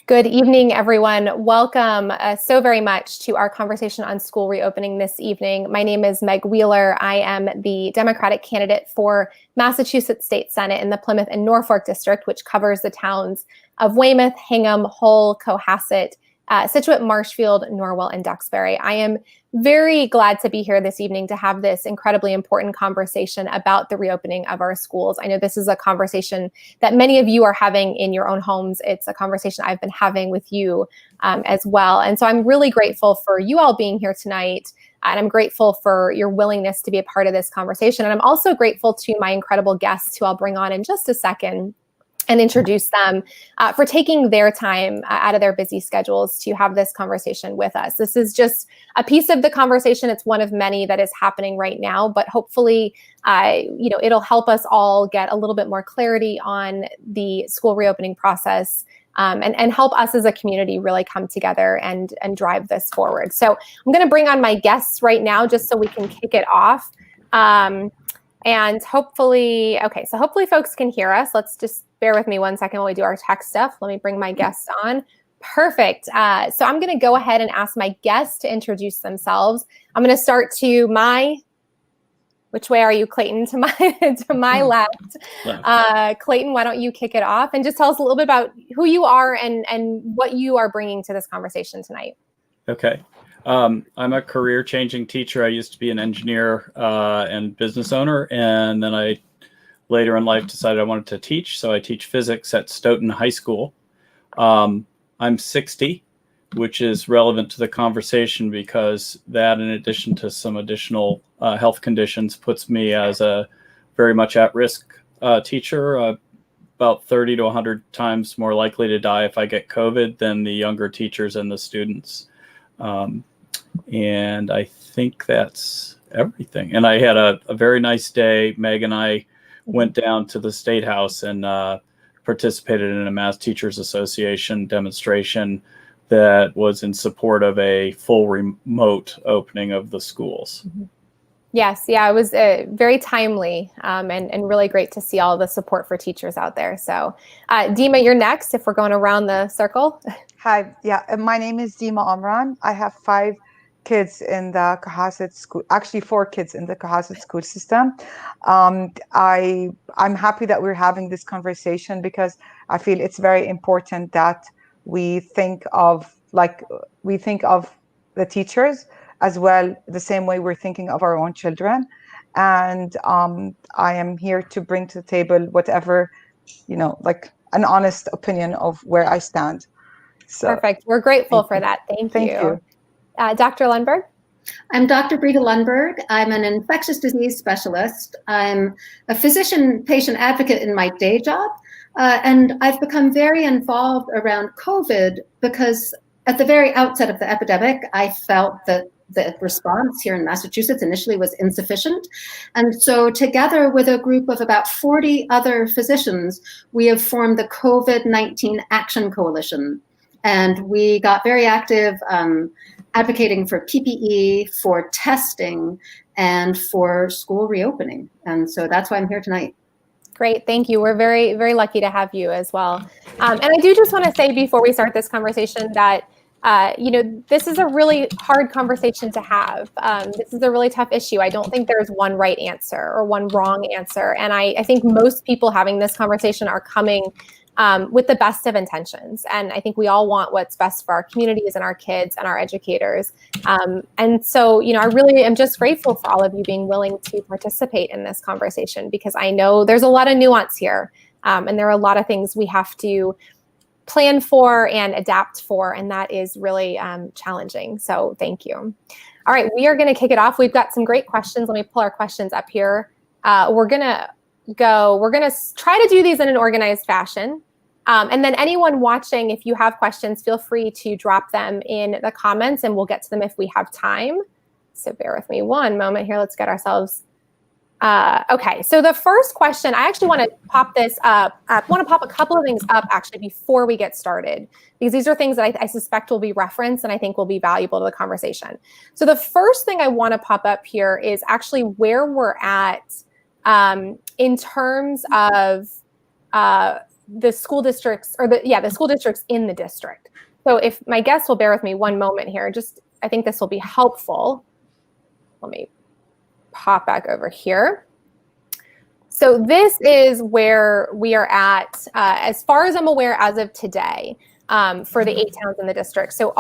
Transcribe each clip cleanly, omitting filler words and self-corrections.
Good evening, everyone. Welcome so very much to our conversation on school reopening this evening. My name is Meg Wheeler. I am the Democratic candidate for Massachusetts State Senate in the Plymouth and Norfolk District, which covers the towns of Weymouth, Hingham, Hull, Cohasset, Scituate, Marshfield, Norwell, and Duxbury. I am very glad to be here this evening to have this incredibly important conversation about the reopening of our schools. I know this is a conversation that many of you are having in your own homes. It's a conversation I've been having with you as well. And so I'm really grateful for you all being here tonight. And I'm grateful for your willingness to be a part of this conversation. And I'm also grateful to my incredible guests who I'll bring on in just a second and introduce them for taking their time out of their busy schedules to have this conversation with us. This is just a piece of the conversation. It's one of many that is happening right now, but hopefully, it'll help us all get a little bit more clarity on the school reopening process and help us as a community really come together and drive this forward. So I'm going to bring on my guests right now just so we can kick it off. And hopefully folks can hear us. Let's just bear with me one second while we do our tech stuff. Let me bring my guests on. Perfect. So I'm going to go ahead and ask my guests to introduce themselves. I'm going to start to which way are you, Clayton? To my left. Clayton, why don't you kick it off and just tell us a little bit about who you are and what you are bringing to this conversation tonight. Okay. I'm a career-changing teacher. I used to be an engineer and business owner, and then I later in life decided I wanted to teach, so I teach physics at Stoughton High School. I'm 60, which is relevant to the conversation because that, in addition to some additional health conditions, puts me as a very much at-risk teacher, about 30 to 100 times more likely to die if I get COVID than the younger teachers and the students. And I think that's everything. And I had a very nice day. Meg and I went down to the State House and participated in a Mass Teachers Association demonstration that was in support of a full remote opening of the schools. Mm-hmm. Yes, yeah, it was very timely and really great to see all the support for teachers out there. So Dima, you're next if we're going around the circle. Hi, yeah, my name is Dima Amran. I have 5 kids in the Cohasset school, actually 4 kids in the Cohasset school system. I'm happy that we're having this conversation because I feel it's very important that we think of the teachers as well, the same way we're thinking of our own children. And I am here to bring to the table whatever, an honest opinion of where I stand. So, perfect. We're grateful for that. Thank you. Dr. Lundberg? I'm Dr. Breta Lundberg. I'm an infectious disease specialist. I'm a physician-patient advocate in my day job. And I've become very involved around COVID because at the very outset of the epidemic, I felt that the response here in Massachusetts initially was insufficient. And so together with a group of about 40 other physicians, we have formed the COVID-19 Action Coalition. And we got very active advocating for PPE, for testing, and for school reopening. And so that's why I'm here tonight. Great, thank you. We're very, very lucky to have you as well. And I do just want to say before we start this conversation that this is a really hard conversation to have. This is a really tough issue. I don't think there's one right answer or one wrong answer. And I think most people having this conversation are coming with the best of intentions. And I think we all want what's best for our communities and our kids and our educators. And so, I really am just grateful for all of you being willing to participate in this conversation because I know there's a lot of nuance here. And there are a lot of things we have to plan for and adapt for. And that is really challenging. So thank you. All right, we are going to kick it off. We've got some great questions. Let me pull our questions up here. We're going to try to do these in an organized fashion. And then anyone watching, if you have questions, feel free to drop them in the comments and we'll get to them if we have time. So bear with me one moment here. Let's get ourselves. Okay, so the first question, I actually want to pop this up. I want to pop a couple of things up actually before we get started, because these are things that I suspect will be referenced and I think will be valuable to the conversation. So the first thing I want to pop up here is actually where we're at in terms of the school districts, or the school districts in the district. So if my guests will bear with me one moment here, I think this will be helpful. Let me pop back over here. So this is where we are at, as far as I'm aware, as of today, for the 8 towns in the district. So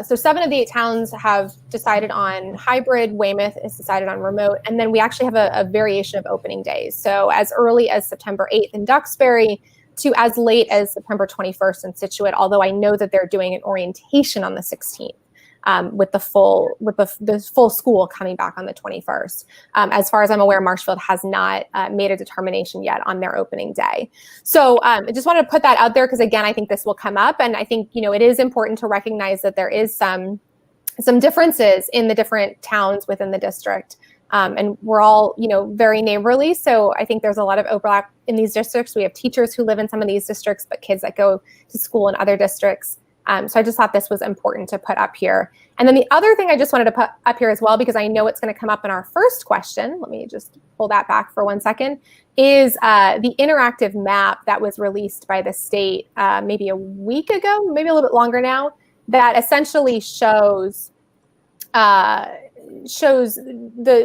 so 7 of the 8 towns have decided on hybrid. Weymouth is decided on remote, and then we actually have a variation of opening days. So as early as September 8th in Duxbury to as late as September 21st in Scituate. Although I know that they're doing an orientation on the 16th. With the full school coming back on the 21st. As far as I'm aware, Marshfield has not made a determination yet on their opening day. So I just wanted to put that out there because, again, I think this will come up, and I think it is important to recognize that there is some differences in the different towns within the district, and we're all very neighborly. So I think there's a lot of overlap in these districts. We have teachers who live in some of these districts, but kids that go to school in other districts. So I just thought this was important to put up here. And then the other thing I just wanted to put up here as well, because I know it's going to come up in our first question, let me just pull that back for one second, is the interactive map that was released by the state maybe a week ago, maybe a little bit longer now, that essentially shows the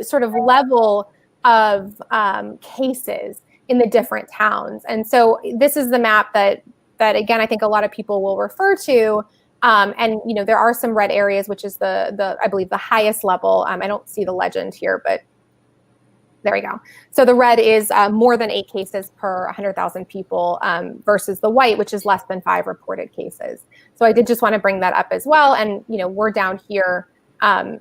sort of level of cases in the different towns. And so this is the map that again, I think a lot of people will refer to, and there are some red areas, which is I believe the highest level. I don't see the legend here, but there we go. So the red is more than 8 cases per 100,000 people versus the white, which is less than 5 reported cases. So I did just want to bring that up as well. And we're down here in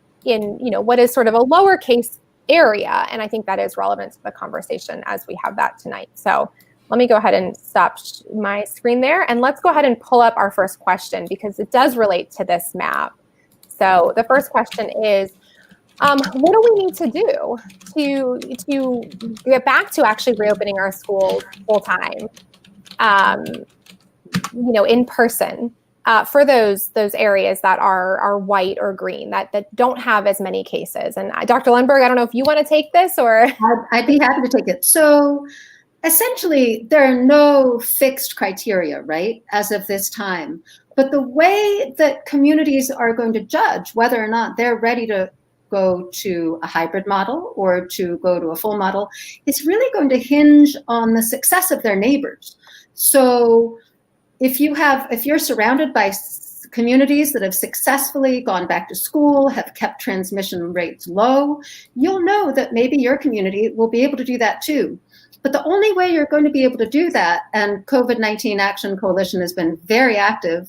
what is sort of a lower case area, and I think that is relevant to the conversation as we have that tonight. So let me go ahead and stop my screen there, and let's go ahead and pull up our first question because it does relate to this map. So the first question is, what do we need to do to get back to actually reopening our schools full time, in person, for those areas that are white or green that don't have as many cases? And Dr. Lundberg, I don't know if you want to take this or. I'd be happy to take it. So essentially, there are no fixed criteria, right, as of this time. But the way that communities are going to judge whether or not they're ready to go to a hybrid model or to go to a full model is really going to hinge on the success of their neighbors. So if you're surrounded by communities that have successfully gone back to school, have kept transmission rates low, you'll know that maybe your community will be able to do that too. But the only way you're going to be able to do that, and COVID-19 Action Coalition has been very active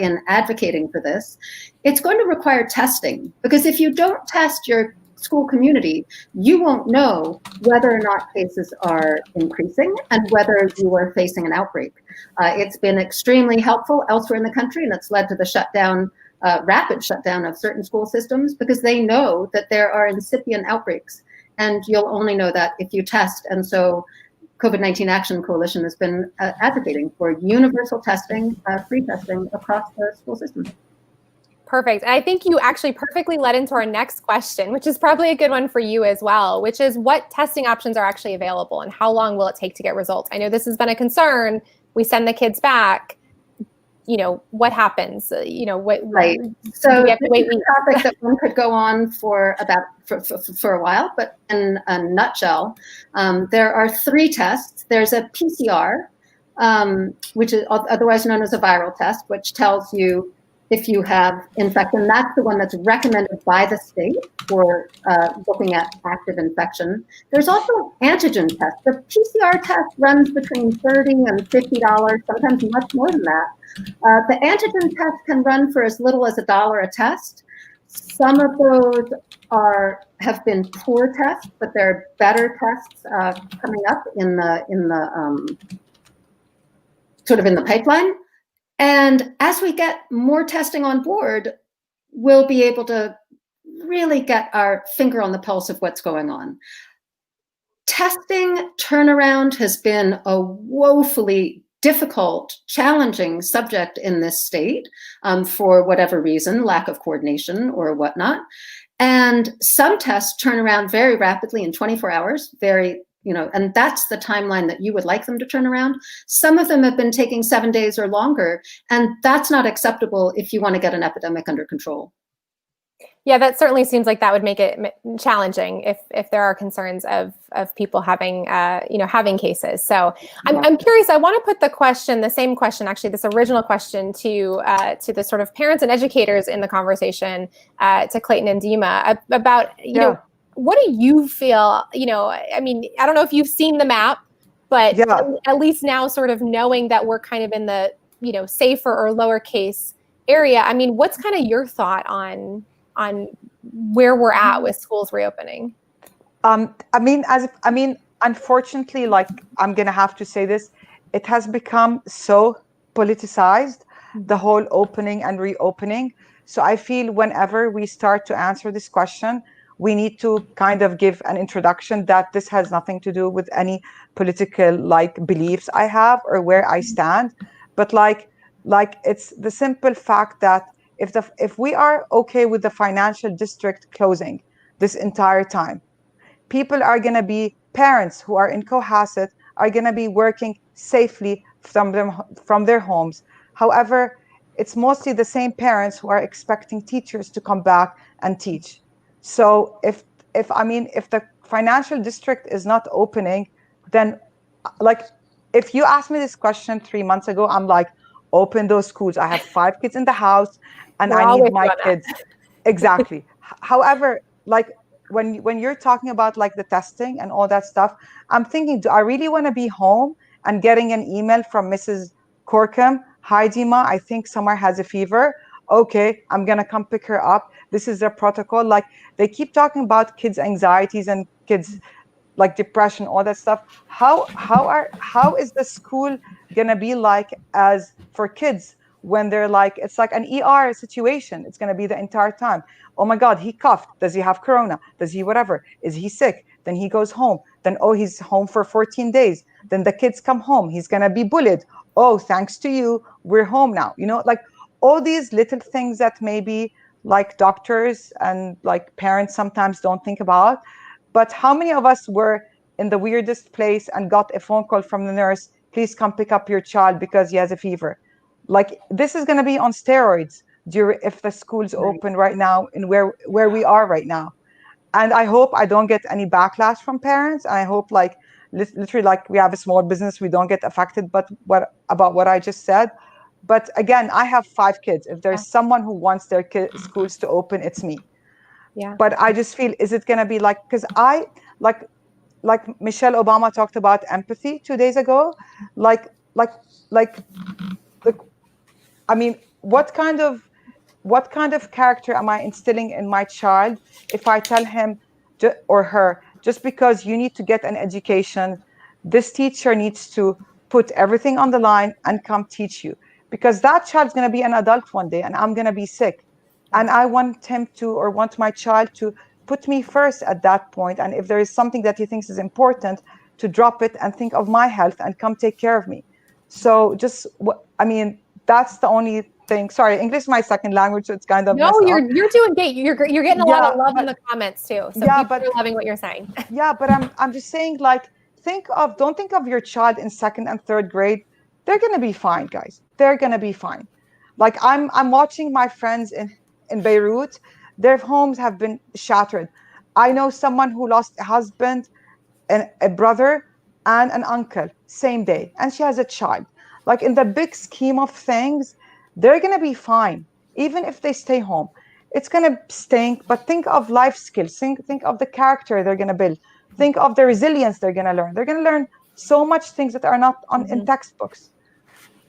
in advocating for this, it's going to require testing. Because if you don't test your school community, you won't know whether or not cases are increasing and whether you are facing an outbreak. It's been extremely helpful elsewhere in the country, and it's led to the rapid shutdown of certain school systems because they know that there are incipient outbreaks. And you'll only know that if you test. And so COVID-19 Action Coalition has been advocating for universal testing, free testing across the school system. Perfect. And I think you actually perfectly led into our next question, which is probably a good one for you as well, which is what testing options are actually available and how long will it take to get results? I know this has been a concern. We send the kids back. What happens? Right. So this is a topic that one could go on for a while, but in a nutshell, there are 3 tests. There's a PCR, which is otherwise known as a viral test, which tells you if you have infection. That's the one that's recommended by the state for looking at active infection. There's also an antigen test. The PCR test runs between $30 and $50, sometimes much more than that. The antigen test can run for as little as $1 a test. Some of those have been poor tests, but there are better tests coming up in the sort of in the pipeline. And as we get more testing on board, we'll be able to really get our finger on the pulse of what's going on. Testing turnaround has been a woefully difficult, challenging subject in this state for whatever reason, lack of coordination or whatnot. And some tests turn around very rapidly in 24 hours, very, and that's the timeline that you would like them to turn around. Some of them have been taking 7 days or longer, and that's not acceptable if you want to get an epidemic under control. Yeah, that certainly seems like that would make it challenging if there are concerns of people having having cases. So I'm curious. I want to put the same question, actually, this original question to the sort of parents and educators in the conversation, to Clayton and Dima, about what do you feel? I mean, I don't know if you've seen the map, but at least now, sort of knowing that we're kind of in the safer or lowercase area. I mean, what's kind of your thought on where we're at with schools reopening? Unfortunately, like, I'm gonna have to say this, it has become so politicized, the whole opening and reopening. So I feel whenever we start to answer this question, we need to kind of give an introduction that this has nothing to do with any political beliefs I have or where I stand, but like it's the simple fact that if we are okay with the financial district closing this entire time, people are going to be, parents who are in Cohasset are going to be working safely from their homes. However, it's mostly the same parents who are expecting teachers to come back and teach. So if the financial district is not opening, then if you asked me this question 3 months ago, I'm like, open those schools. I have 5 kids in the house and I need my kids. Exactly. However, when you're talking about the testing and all that stuff, I'm thinking, do I really want to be home and getting an email from Mrs. Corkum? Hi, Dima, I think Summer has a fever. Okay, I'm going to come pick her up. This is their protocol. They keep talking about kids' anxieties and kids depression, all that stuff. How is the school going to be as for kids when they're it's like an ER situation? It's going to be the entire time. Oh my God, he coughed. Does he have corona? Does he whatever? Is he sick? Then he goes home. Then, oh, he's home for 14 days. Then the kids come home. He's going to be bullied. Oh, thanks to you, we're home now. All these little things that maybe doctors and parents sometimes don't think about. But how many of us were in the weirdest place and got a phone call from the nurse, please come pick up your child because he has a fever? This is going to be on steroids if the schools open right now and where we are right now. And I hope I don't get any backlash from parents. And I hope literally we have a small business, we don't get affected about what I just said. But again, I have 5 kids. If there's someone who wants their schools to open, it's me. Yeah. But I just feel, is it going to be because I Michelle Obama talked about empathy 2 days ago. I mean, what kind of character am I instilling in my child if I tell him or her, just because you need to get an education, this teacher needs to put everything on the line and come teach you? Because that child's going to be an adult one day and I'm going to be sick. And I want him to, or want my child to, put me first at that point. And if there is something that he thinks is important, to drop it and think of my health and come take care of me. So that's the only thing. Sorry, English is my second language, so it's kind of you're doing great. You're getting a lot of love in the comments too. So people are loving what you're saying. Yeah, but I'm just saying, don't think of your child in 2nd and 3rd grade. They're gonna be fine, guys. They're gonna be fine. I'm watching my friends in Beirut. Their homes have been shattered. I know someone who lost a husband and a brother and an uncle same day, and she has a child. In the big scheme of things, they're going to be fine, even if they stay home. It's going to stink, but think of life skills. Think of the character they're going to build. Think of the resilience they're going to learn. They're going to learn so much things that are not in textbooks.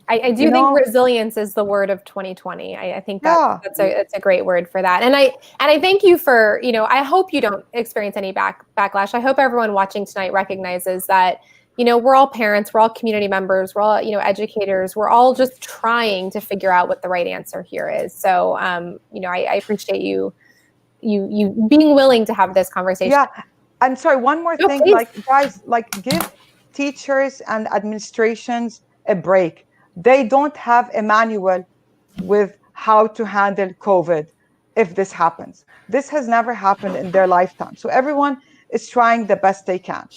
I do think resilience is the word of 2020. I think that's a great word for that. And I thank you for, I hope you don't experience any backlash. I hope everyone watching tonight recognizes that, we're all parents, we're all community members, we're all, educators, we're all just trying to figure out what the right answer here is. So, I appreciate you being willing to have this conversation. Yeah. I'm sorry, one more thing, guys, give teachers and administrations a break. They don't have a manual with how to handle COVID if this happens. This has never happened in their lifetime. So everyone is trying the best they can.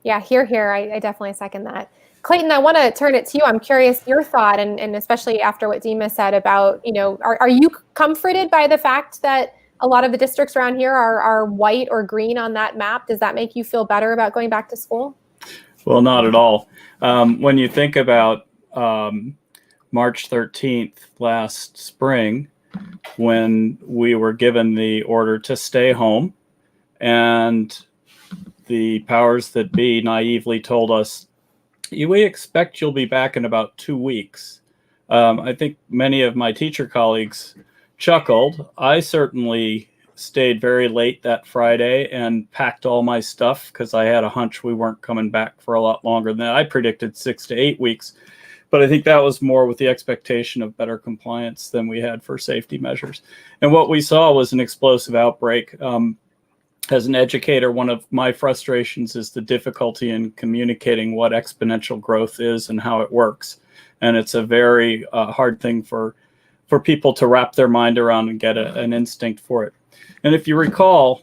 Yeah, here. I definitely second that. Clayton, I want to turn it to you. I'm curious your thought, and especially after what Dima said about, are you comforted by the fact that a lot of the districts around here are white or green on that map? Does that make you feel better about going back to school? Well, not at all. When you think about March 13th last spring, when we were given the order to stay home, and the powers that be naively told us, we expect you'll be back in about 2 weeks. I think many of my teacher colleagues chuckled. I certainly stayed very late that Friday and packed all my stuff because I had a hunch we weren't coming back for a lot longer than I predicted, 6 to 8 weeks. But I think that was more with the expectation of better compliance than we had for safety measures. And what we saw was an explosive outbreak. As an educator, one of my frustrations is the difficulty in communicating what exponential growth is and how it works. And it's a very hard thing for people to wrap their mind around and get an instinct for it. And if you recall,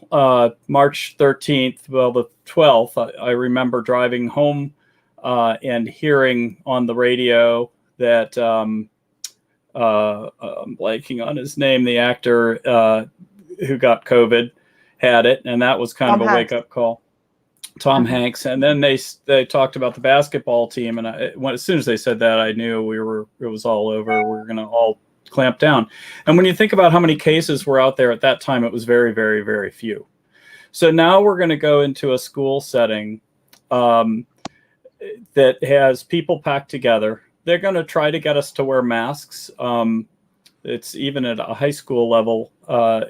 March 13th, well, the 12th, I remember driving home and hearing on the radio that, I'm blanking on his name, the actor who got COVID, had it, and that was kind of a wake-up call. Tom Hanks. And then they talked about the basketball team, and as soon as they said that, I knew it was all over. We were going to all clamp down. And when you think about how many cases were out there at that time, it was very, very, very few. So now we're going to go into a school setting that has people packed together. They're going to try to get us to wear masks. It's even at a high school level,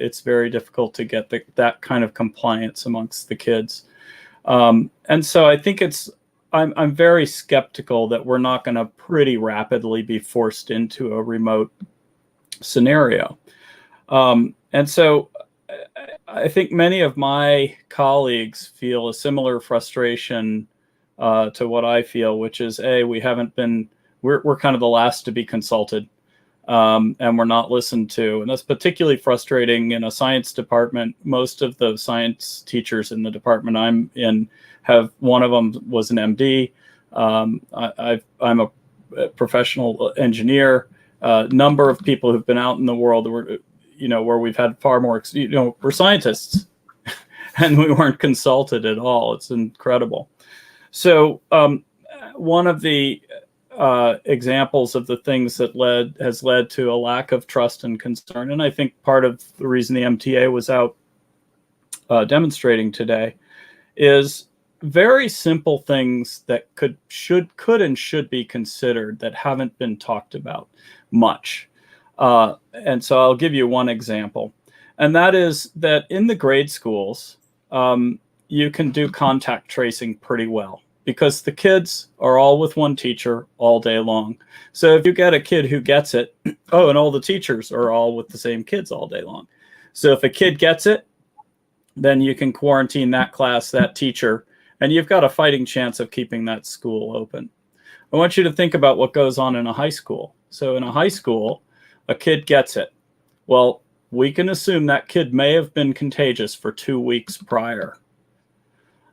it's very difficult to get that kind of compliance amongst the kids. And so I think I'm very skeptical that we're not going to pretty rapidly be forced into a remote scenario. And so I think many of my colleagues feel a similar frustration to what I feel, which is, we're kind of the last to be consulted. And we're not listened to. And that's particularly frustrating in a science department. Most of the science teachers in the department I'm in one of them was an MD. I'm a professional engineer. Number of people who've been out in the world where we've had far more, we're scientists and we weren't consulted at all. It's incredible. So one of the examples of the things that has led to a lack of trust and concern, and I think part of the reason the MTA was out demonstrating today, is very simple things that could and should be considered that haven't been talked about much. And so I'll give you one example, and that is that in the grade schools, you can do contact tracing pretty well, because the kids are all with one teacher all day long. So if you get a kid who gets it, and all the teachers are all with the same kids all day long. So if a kid gets it, then you can quarantine that class, that teacher, and you've got a fighting chance of keeping that school open. I want you to think about what goes on in a high school. So in a high school, a kid gets it. Well, we can assume that kid may have been contagious for 2 weeks prior.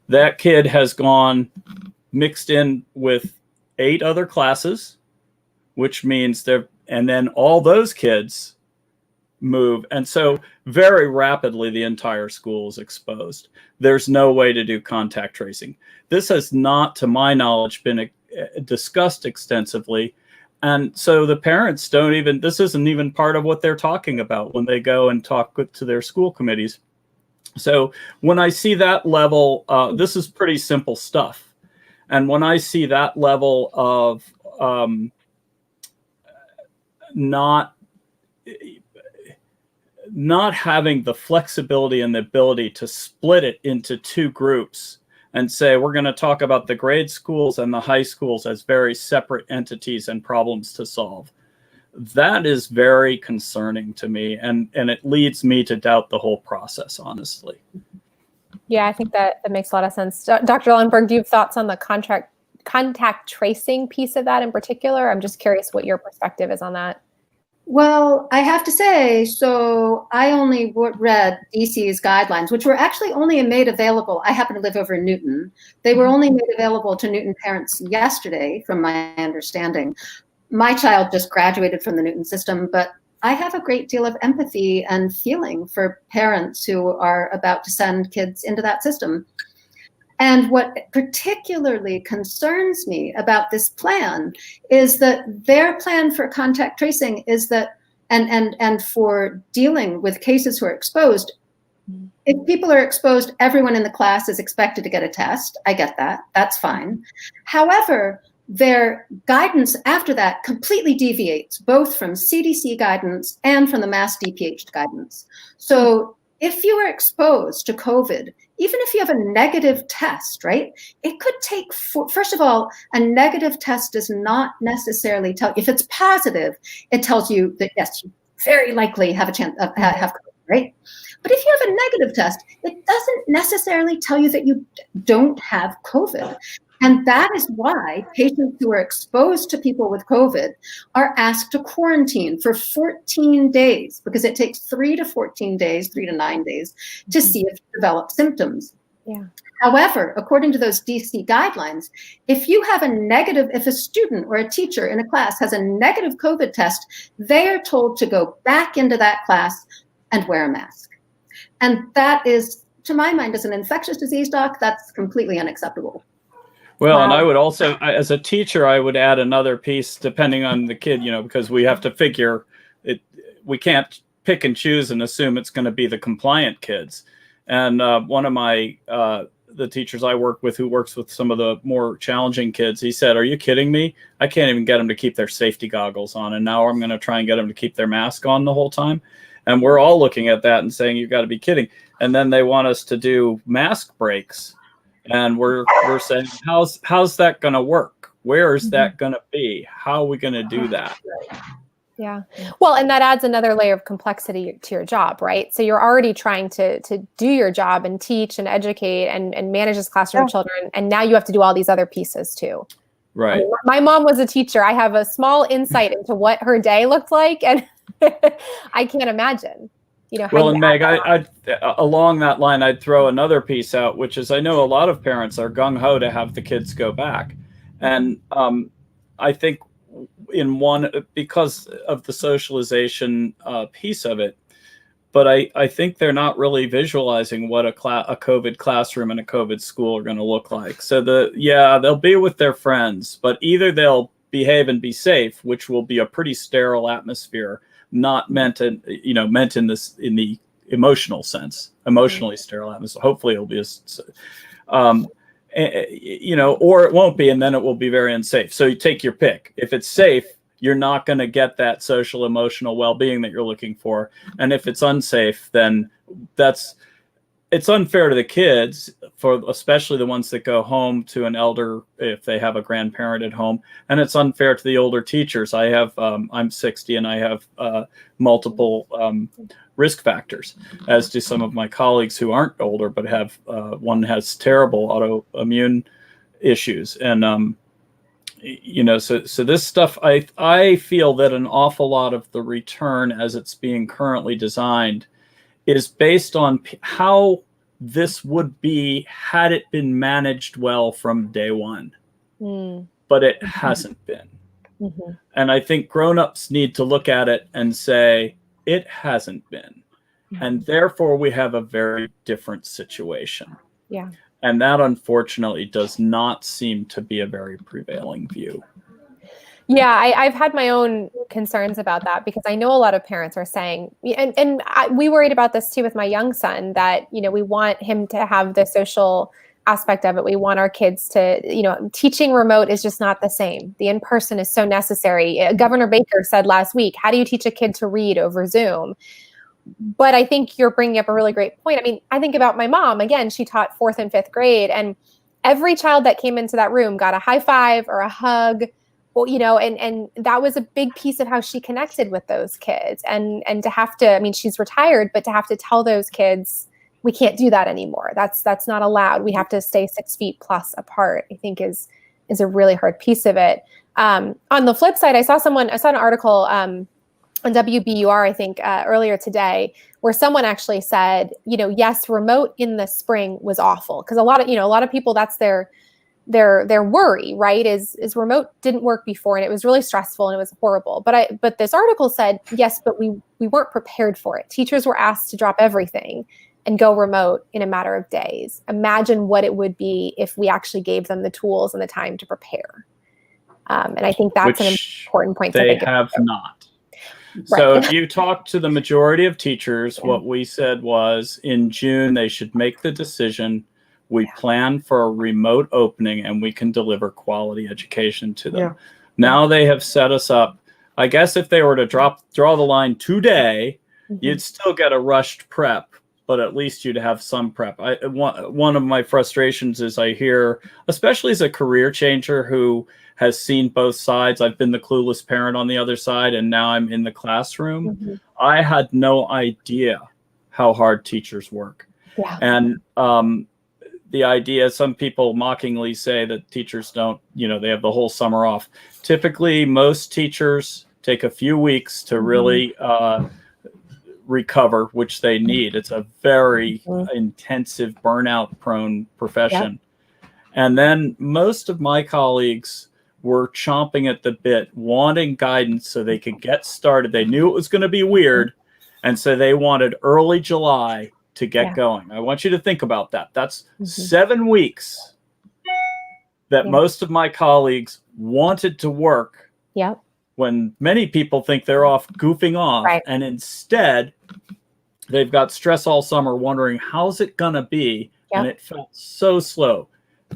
That kid has gone mixed in with 8 other classes, which means and then all those kids move. And so very rapidly, the entire school is exposed. There's no way to do contact tracing. This has not, to my knowledge, been discussed extensively. And so the parents this isn't even part of what they're talking about when they go and talk to their school committees. So when I see that level, this is pretty simple stuff. And when I see that level of not having the flexibility and the ability to split it into 2 groups and say, we're going to talk about the grade schools and the high schools as very separate entities and problems to solve, that is very concerning to me. And it leads me to doubt the whole process, honestly. Yeah, I think that makes a lot of sense. Dr. Lundberg, do you have thoughts on the contact tracing piece of that in particular? I'm just curious what your perspective is on that. Well, I have to say, so I only read DC's guidelines, which were actually only made available. I happen to live over in Newton. They were only made available to Newton parents yesterday, from my understanding. My child just graduated from the Newton system, but I have a great deal of empathy and feeling for parents who are about to send kids into that system. And what particularly concerns me about this plan is that their plan for contact tracing is that, and for dealing with cases who are exposed, if people are exposed, everyone in the class is expected to get a test. I get that. That's fine. However, their guidance after that completely deviates, both from CDC guidance and from the Mass DPH guidance. So if you are exposed to COVID, even if you have a negative test, right, it could take, first of all, a negative test does not necessarily tell, if it's positive, it tells you that, yes, you very likely have a chance of have COVID, right? But if you have a negative test, it doesn't necessarily tell you that you don't have COVID. And that is why patients who are exposed to people with COVID are asked to quarantine for 14 days, because it takes 3 to 14 days, 3 to 9 days, to see if you develop symptoms. Yeah. However, according to those DC guidelines, if a student or a teacher in a class has a negative COVID test, they are told to go back into that class and wear a mask. And that is, to my mind, as an infectious disease doc, that's completely unacceptable. Well, Wow. and I would also, as a teacher, I would add another piece depending on the kid, because we have to figure it. We can't pick and choose and assume it's going to be the compliant kids. And one of my the teachers I work with, who works with some of the more challenging kids, he said, "Are you kidding me? I can't even get them to keep their safety goggles on, and now I'm going to try and get them to keep their mask on the whole time." And we're all looking at that and saying, "You've got to be kidding!" And then they want us to do mask breaks. And we're saying, how's that going to work? Where is that going to be? How are we going to do that? Yeah. Well, and that adds another layer of complexity to your job, right? So you're already trying to do your job and teach and educate and manage this classroom of children. And now you have to do all these other pieces too. Right. I mean, my mom was a teacher. I have a small insight into what her day looked like. And I can't imagine. Well, and Meg, I along that line, I'd throw another piece out, which is, I know a lot of parents are gung-ho to have the kids go back. And I think because of the socialization piece of it, but I think they're not really visualizing what a COVID classroom and a COVID school are going to look like. So they'll be with their friends, but either they'll behave and be safe, which will be a pretty sterile atmosphere, not meant in the emotional sense, emotionally sterile atmosphere. Hopefully it'll be or it won't be, and then it will be very unsafe. So you take your pick. If it's safe, you're not going to get that social emotional well-being that you're looking for. And if it's unsafe, then it's unfair to the kids, especially the ones that go home to an elder, if they have a grandparent at home, and it's unfair to the older teachers. I'm 60 and I have multiple risk factors, as do some of my colleagues who aren't older but have one has terrible autoimmune issues, and so this stuff, I feel that an awful lot of the return as it's being currently designed is based on how this would be had it been managed well from day one. But it hasn't been. And I think grown-ups need to look at it and say, it hasn't been. And therefore, we have a very different situation. Yeah. And that, unfortunately, does not seem to be a very prevailing view. Yeah, I've had my own concerns about that, because I know a lot of parents are saying, and we worried about this too with my young son, that, we want him to have the social aspect of it. We want our kids to, teaching remote is just not the same. The in-person is so necessary. Governor Baker said last week, how do you teach a kid to read over Zoom? But I think you're bringing up a really great point. I mean, I think about my mom. Again, she taught 4th and 5th grade, and every child that came into that room got a high five or a hug. Well, and that was a big piece of how she connected with those kids. And to have to, I mean, she's retired, but to have to tell those kids, we can't do that anymore. That's not allowed. We have to stay 6 feet plus apart, I think is a really hard piece of it. On the flip side, I saw an article on WBUR, I think earlier today, where someone actually said, yes, remote in the spring was awful, because a lot of people, that's their worry, right? Is remote didn't work before, and it was really stressful and it was horrible. But this article said, yes, but we weren't prepared for it. Teachers were asked to drop everything and go remote in a matter of days. Imagine what it would be if we actually gave them the tools and the time to prepare. And I think that's an important point to think about. They have not. So if you talk to the majority of teachers, what we said was in June, they should make the decision. We plan for a remote opening and we can deliver quality education to them. Now they have set us up. I guess if they were to draw the line today, you'd still get a rushed prep, but at least you'd have some prep. One of my frustrations is I hear, especially as a career changer who has seen both sides. I've been the clueless parent on the other side, and now I'm in the classroom. I had no idea how hard teachers work. And the idea, some people mockingly say that teachers don't, they have the whole summer off. Typically, most teachers take a few weeks to really recover, which they need. It's a very intensive, burnout-prone profession. And then most of my colleagues were chomping at the bit, wanting guidance so they could get started. They knew it was going to be weird, and so they wanted early July to get going. I want you to think about that. That's 7 weeks that most of my colleagues wanted to work when many people think they're off goofing off. And instead, they've got stress all summer wondering, how's it going to be? And it felt so slow.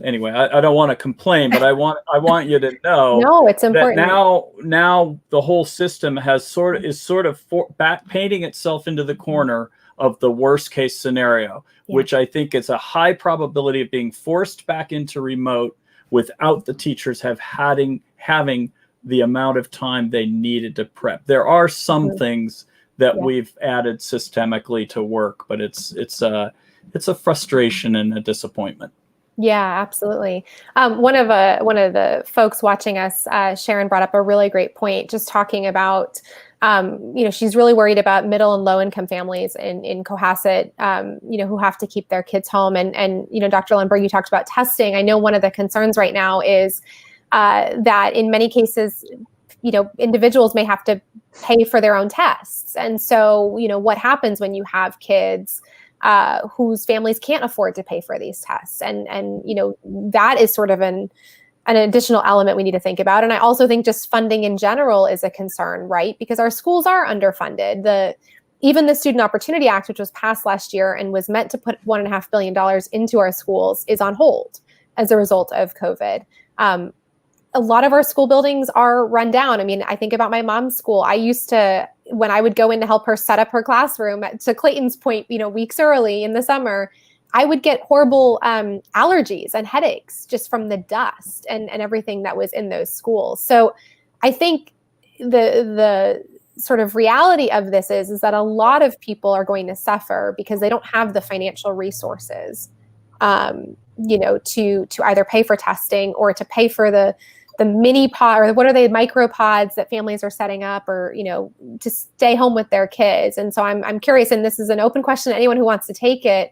Anyway, I don't want to complain, but I want you to know it's important. That now the whole system is sort of painting itself into the corner of the worst case scenario, which I think is a high probability of being forced back into remote without the teachers having the amount of time they needed to prep. There are some things that we've added systemically to work, but it's a frustration and a disposement. Yeah, absolutely. One of the folks watching us, Sharon, brought up a really great point, just talking about, she's really worried about middle and low income families in Cohasset, who have to keep their kids home. And Dr. Lundberg, you talked about testing. I know one of the concerns right now is that in many cases, individuals may have to pay for their own tests. And so, what happens when you have kids whose families can't afford to pay for these tests? And that is sort of an additional element we need to think about. And I also think just funding in general is a concern, right? Because our schools are underfunded. Even the Student Opportunity Act, which was passed last year and was meant to put $1.5 billion into our schools, is on hold as a result of COVID. A lot of our school buildings are run down. I mean, I think about my mom's school. I used to, when I would go in to help her set up her classroom, to Clayton's point, weeks early in the summer, I would get horrible allergies and headaches just from the dust and everything that was in those schools. So I think the sort of reality of this is that a lot of people are going to suffer because they don't have the financial resources, to either pay for testing or to pay for the mini pod, or what are they, micro pods that families are setting up, or, to stay home with their kids. And so I'm curious, and this is an open question to anyone who wants to take it,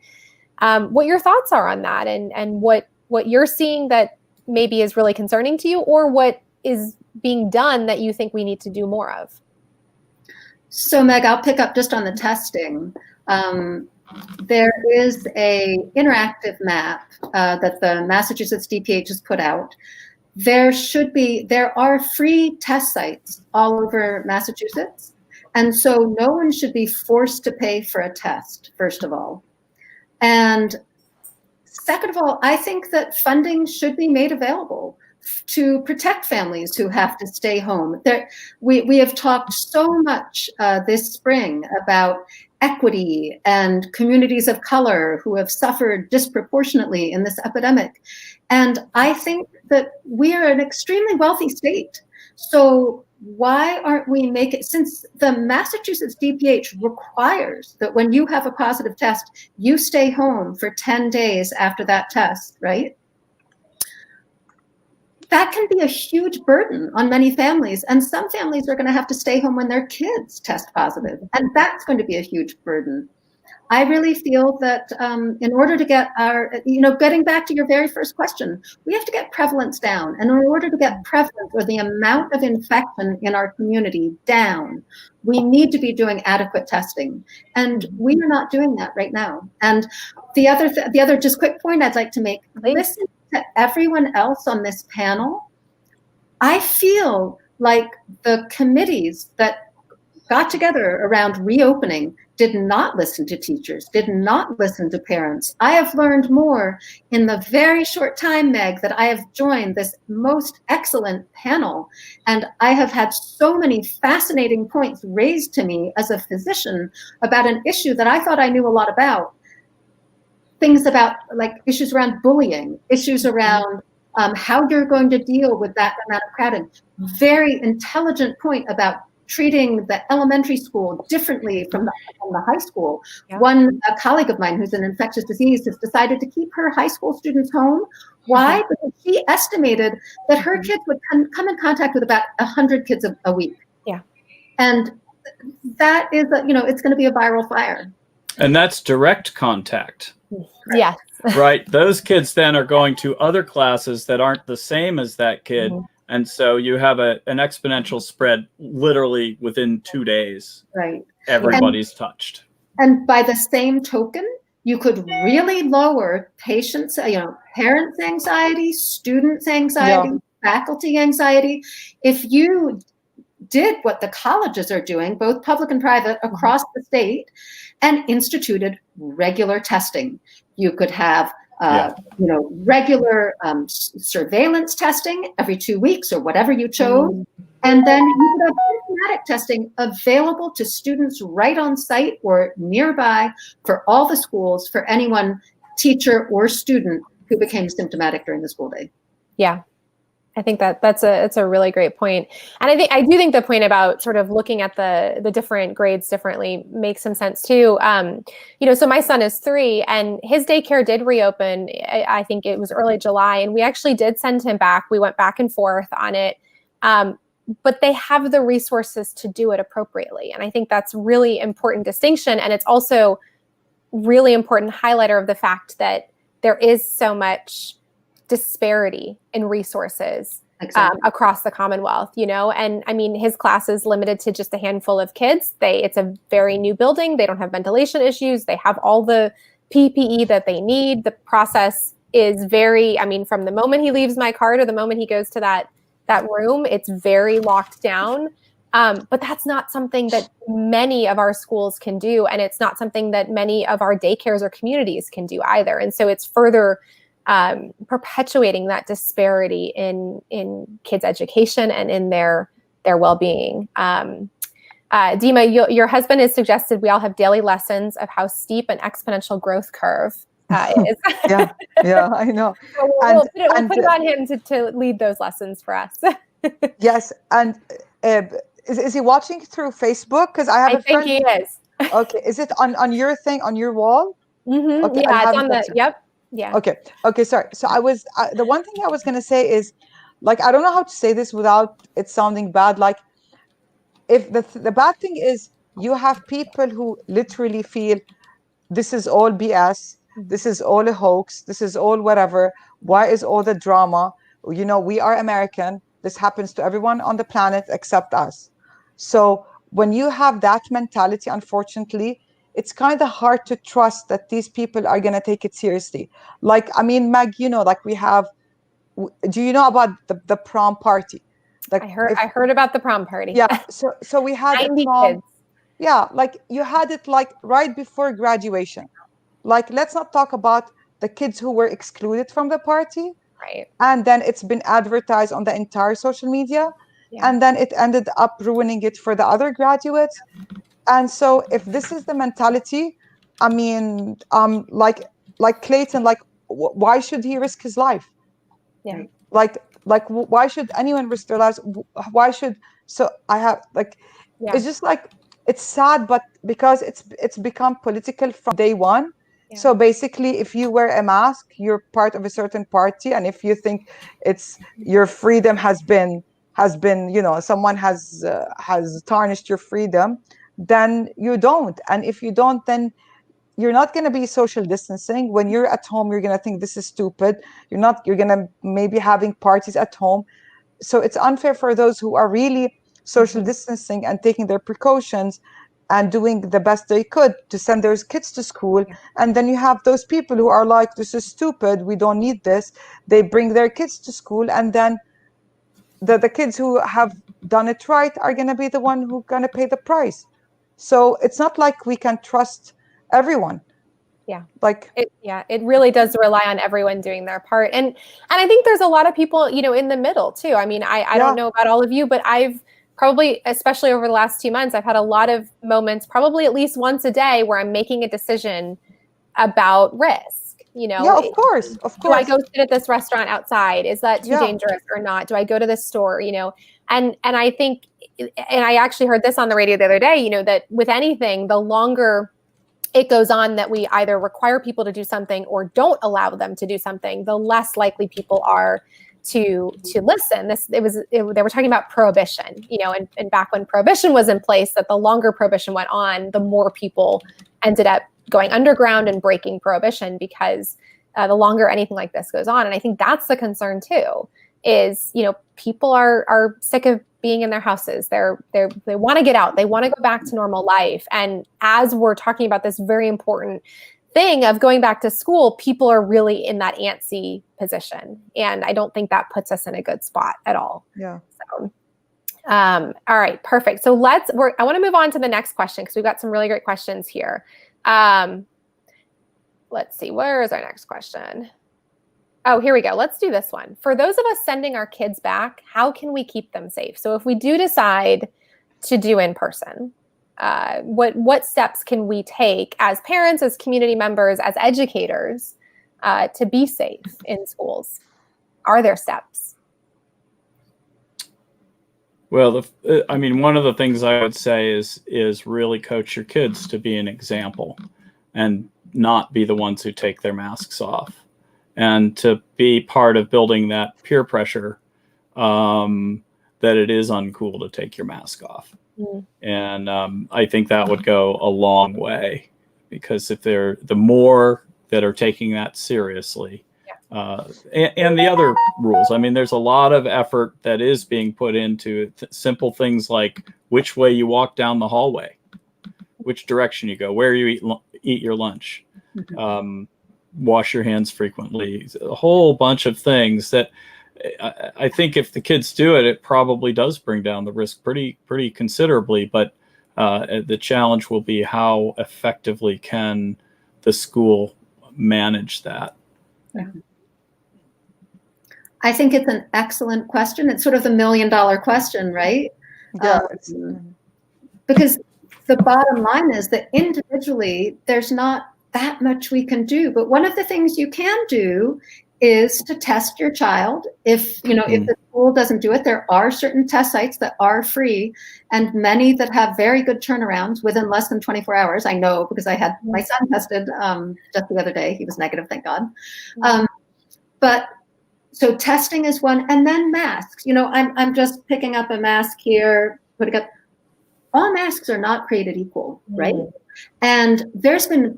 what your thoughts are on that, and what you're seeing that maybe is really concerning to you, or what is being done that you think we need to do more of. So Meg, I'll pick up just on the testing. There is a interactive map that the Massachusetts DPH has put out. There are free test sites all over Massachusetts. And so no one should be forced to pay for a test, first of all. And second of all, I think that funding should be made available to protect families who have to stay home. We have talked so much this spring about equity and communities of color who have suffered disproportionately in this epidemic. And I think that we are an extremely wealthy state. So why aren't we since the Massachusetts DPH requires that when you have a positive test, you stay home for 10 days after that test, right? that can be a huge burden on many families. And some families are going to have to stay home when their kids test positive. And that's going to be a huge burden. I really feel that in order to get getting back to your very first question, we have to get prevalence down. And in order to get prevalence, or the amount of infection in our community down, we need to be doing adequate testing. And we are not doing that right now. And the other just quick point I'd like to make, listen to everyone else on this panel. I feel like the committees that got together around reopening did not listen to teachers, did not listen to parents. I have learned more in the very short time, Meg, that I have joined this most excellent panel. And I have had so many fascinating points raised to me as a physician about an issue that I thought I knew a lot about. Things about, like, issues around bullying, issues around how you're going to deal with that amount of crowding. Very intelligent point about treating the elementary school differently from the high school. Yeah. A colleague of mine who's an infectious disease has decided to keep her high school students home. Why? Because she estimated that her kids would come in contact with about 100 kids a week. Yeah. And that is, it's going to be a viral fire. And that's direct contact. Yes. Right. Those kids then are going to other classes that aren't the same as that kid. Mm-hmm. And so you have an exponential spread literally within 2 days. Right. Everybody's touched. And by the same token, you could really lower parents' anxiety, students' anxiety, faculty anxiety. If you did what the colleges are doing, both public and private, across the state, and instituted regular testing. You could have regular surveillance testing every 2 weeks or whatever you chose. And then you could have symptomatic testing available to students right on site or nearby for all the schools, for anyone, teacher or student, who became symptomatic during the school day. Yeah. I think it's a really great point. And I do think the point about sort of looking at the different grades differently makes some sense too. So my son is 3 and his daycare did reopen. I think it was early July, and we actually did send him back. We went back and forth on it. But they have the resources to do it appropriately. And I think that's really important distinction. And it's also really important highlighter of the fact that there is so much disparity in resources across the Commonwealth, and I mean, his class is limited to just a handful of kids. It's a very new building. They don't have ventilation issues. They have all the PPE that they need. The process is from the moment he leaves my car to the moment he goes to that room, it's very locked down. But that's not something that many of our schools can do. And it's not something that many of our daycares or communities can do either. And so it's further perpetuating that disparity in kids' education and in their well-being. Dima, your husband has suggested we all have daily lessons of how steep an exponential growth curve is. yeah, I know. So we'll put it on him to lead those lessons for us. Yes, and is he watching through Facebook? Because I think he is. Okay, is it on your thing, on your wall? Mm-hmm. Okay, yeah, it's on the. Yep. Yeah. Okay. Sorry. So the one thing I was going to say is, like, I don't know how to say this without it sounding bad. Like, if the bad thing is you have people who literally feel this is all BS, this is all a hoax, this is all whatever. Why is all the drama? We are American. This happens to everyone on the planet except us. So when you have that mentality, unfortunately, it's kind of hard to trust that these people are going to take it seriously. Like, I mean, Meg, we have, do you know about the prom party? Like, I heard about the prom party. Yeah. So we had 90 prom. Kids. Yeah. Like, you had it like right before graduation. Like, let's not talk about the kids who were excluded from the party. Right. And then it's been advertised on the entire social media. Yeah. And then it ended up ruining it for the other graduates. And so if this is the mentality, I mean, like Clayton, like, why should he risk his life? Yeah. Like, why should anyone risk their lives? Why should, it's just like, it's sad, but because it's become political from day one, So basically, if you wear a mask, you're part of a certain party, and if you think it's your freedom has been someone has tarnished your freedom, then you don't. And if you don't, then you're not going to be social distancing. When you're at home, you're going to think this is stupid. You're going to maybe having parties at home. So it's unfair for those who are really social distancing and taking their precautions and doing the best they could to send their kids to school. And then you have those people who are like, this is stupid, we don't need this. They bring their kids to school, and then the kids who have done it right are going to be the one who going to pay the price. So it's not like we can trust everyone. It really does rely on everyone doing their part. And I think there's a lot of people, in the middle too. I mean, I don't know about all of you, but I've probably, especially over the last 2 months, I've had a lot of moments, probably at least once a day, where I'm making a decision about risk. Yeah, of course. Do I go sit at this restaurant outside? Is that too dangerous or not? Do I go to this store? And I think, and I actually heard this on the radio the other day, that with anything, the longer it goes on that we either require people to do something or don't allow them to do something, the less likely people are to listen. They were talking about prohibition, and back when prohibition was in place, that the longer prohibition went on, the more people ended up going underground and breaking prohibition, because the longer anything like this goes on. And I think that's the concern too, is, people are sick of being in their houses. They want to get out. They want to go back to normal life. And as we're talking about this very important thing of going back to school, people are really in that antsy position. And I don't think that puts us in a good spot at all. Yeah. So, all right, perfect. So I want to move on to the next question, because we've got some really great questions here. Let's see, where is our next question? Oh, here we go. Let's do this one. For those of us sending our kids back, how can we keep them safe? So if we do decide to do in person, what steps can we take as parents, as community members, as educators, to be safe in schools? Are there steps? Well, one of the things I would say is really coach your kids to be an example and not be the ones who take their masks off, and to be part of building that peer pressure that it is uncool to take your mask off. And I think that would go a long way, because if the more that are taking that seriously, and the other rules, there's a lot of effort that is being put into simple things like which way you walk down the hallway, which direction you go, where you eat your lunch, wash your hands frequently, a whole bunch of things that I think if the kids do it, it probably does bring down the risk pretty considerably. But the challenge will be how effectively can the school manage that? Yeah. I think it's an excellent question. It's sort of the $1 million question, right? Yeah. Because the bottom line is that individually, there's not that much we can do. But one of the things you can do is to test your child. If the school doesn't do it, there are certain test sites that are free, and many that have very good turnarounds within less than 24 hours. I know, because I had my son tested just the other day. He was negative, thank God. So testing is one, and then masks. I'm just picking up a mask here, putting up. All masks are not created equal, right? And there's been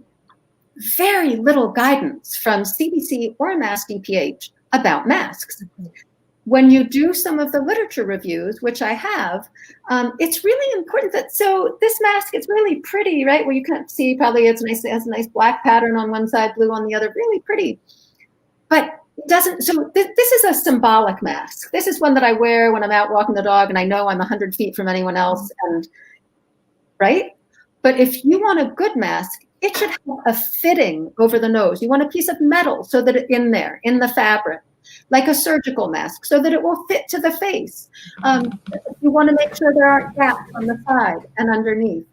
very little guidance from CDC or Mass DPH about masks. When you do some of the literature reviews, which I have, it's really important that, so this mask is really pretty, right? Well, you can see probably it has a nice black pattern on one side, blue on the other, really pretty. But it doesn't, so this is a symbolic mask. This is one that I wear when I'm out walking the dog and I know I'm 100 feet from anyone else, and right? But if you want a good mask, it should have a fitting over the nose. You want a piece of metal so that it's in there, in the fabric, like a surgical mask, so that it will fit to the face. You want to make sure there aren't gaps on the side and underneath.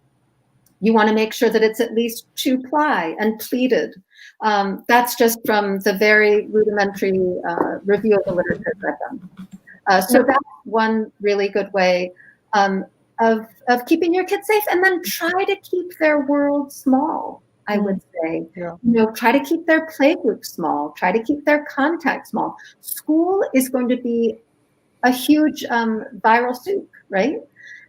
You want to make sure that it's at least 2-ply and pleated. That's just from the very rudimentary review of the literature that I've done. So that's one really good way of keeping your kids safe, and then try to keep their world small. I would say. Yeah. Try to keep their play group small, try to keep their contact small. School is going to be a huge viral soup, right?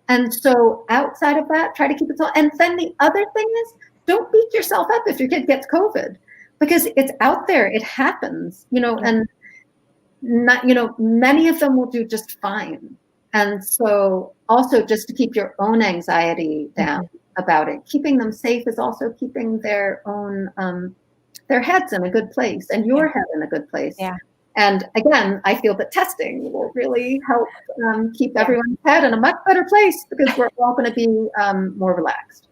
And so outside of that, try to keep it small. And then the other thing is, don't beat yourself up if your kid gets COVID, because it's out there, it happens, and not, many of them will do just fine. And so also just to keep your own anxiety down about it, keeping them safe is also keeping their own, their heads in a good place and your head in a good place. Yeah. And again, I feel that testing will really help keep everyone's head in a much better place, because we're all going to be more relaxed.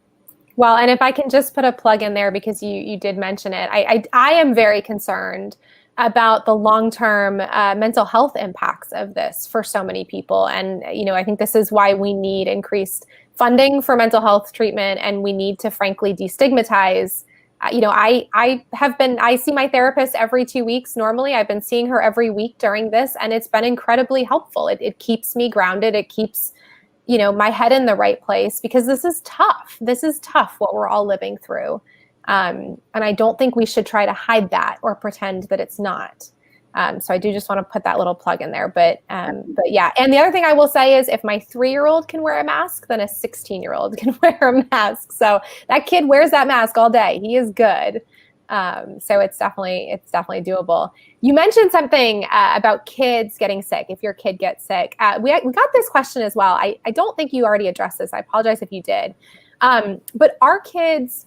Well, and if I can just put a plug in there, because you did mention it, I am very concerned about the long-term mental health impacts of this for so many people. And, I think this is why we need increased funding for mental health treatment, and we need to frankly destigmatize. I see my therapist every 2 weeks. Normally, I've been seeing her every week during this, and it's been incredibly helpful. It keeps me grounded. It keeps, my head in the right place, because this is tough. This is tough, what we're all living through. And I don't think we should try to hide that or pretend that it's not. So I do just want to put that little plug in there. But yeah. And the other thing I will say is, if my 3-year-old can wear a mask, then a 16-year-old can wear a mask. So that kid wears that mask all day. He is good. So it's definitely doable. You mentioned something about kids getting sick. If your kid gets sick, we got this question as well. I don't think you already addressed this. I apologize if you did. But are kids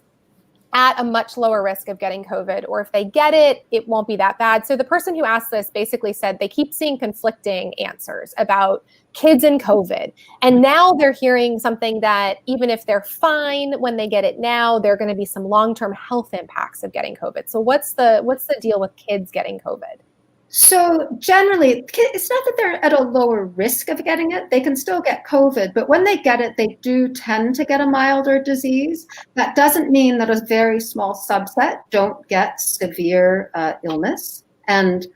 at a much lower risk of getting COVID, or if they get it, it won't be that bad? So the person who asked this basically said they keep seeing conflicting answers about kids and COVID. And now they're hearing something that even if they're fine when they get it now, there are going to be some long-term health impacts of getting COVID. So what's the deal with kids getting COVID? So generally, it's not that they're at a lower risk of getting it. They can still get COVID, but when they get it, they do tend to get a milder disease. That doesn't mean that a very small subset don't get severe illness. And